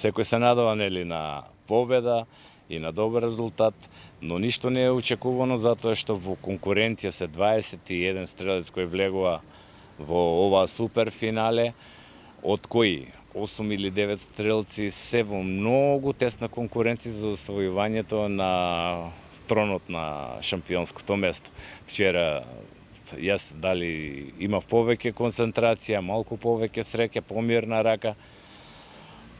Секој се надава нели на победа и на добар резултат, но ништо не е очекувано затоа што во конкуренција се 21 стрелец кој влегува во оваа супер финале, од кои 8 или 9 стрелци се во многу тесна конкуренција за освојувањето на тронот на шампионското место. Вчера јас дали имав повеќе концентрација, малку повеќе среќа, помирна рака.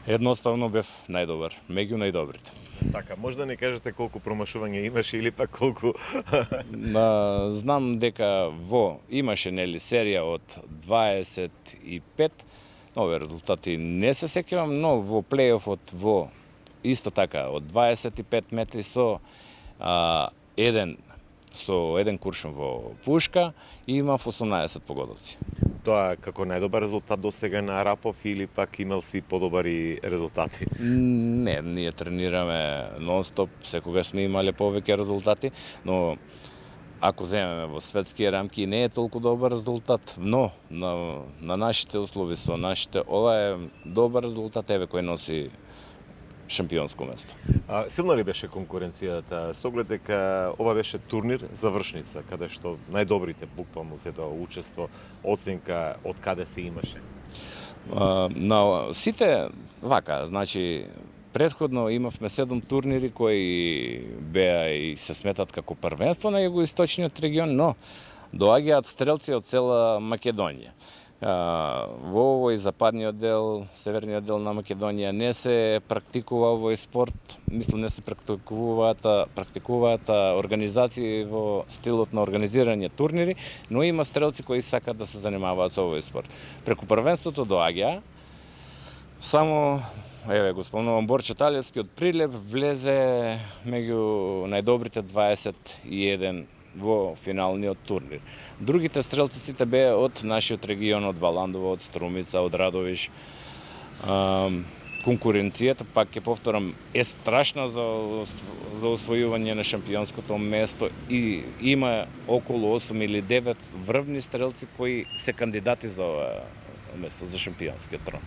Едноставно бев најдобар, меѓу најдобрите. Така, може да ни кажете колку промашувања имаше или пак колку? Знам дека имаше нели серија од 25, нови резултати не се сеќавам, но во плейофот исто така од 25 метри со еден куршум во пушка и имав 18 погодовци. Тоа како најдобар резултат до сега на Арапов или пак имал си подобари резултати? Не, ние тренираме нон-стоп, секогаш сме имале повеќе резултати, но ако земеме во светски рамки не е толку добар резултат, но на нашите услови со ова е добар резултат, кој носи шампионско место. Силна ли беше конкуренцијата? Со оглед дека ова беше турнир завршница, каде што најдобрите буквално зедоа учество, оценка од каде се имаше? На сите вака, значи претходно имавме 7 турнири кои беа и се сметат како првенство на југоисточниот регион, но доаѓаат стрелци од цела Македонија. Во овој западниот дел, северниот дел на Македонија не се практикува овој спорт, мислам не се практикуваат организации во стилот на организирање турнири, но има стрелци кои сакаат да се занимаваат со овој спорт. Преку првенството доаѓа, само го спомнувам, Борче Талевски од Прилеп влезе меѓу најдобрите 21 во финалниот турнир. Другите стрелци сите беа од нашиот регион, од Валандово, од Струмица, од Радовиш. Конкуренцијата, пак ќе повторам, е страшна за освојување на шампионското место и има околу 8 или 9 врвни стрелци кои се кандидати за ова место, за шампионскиот трон.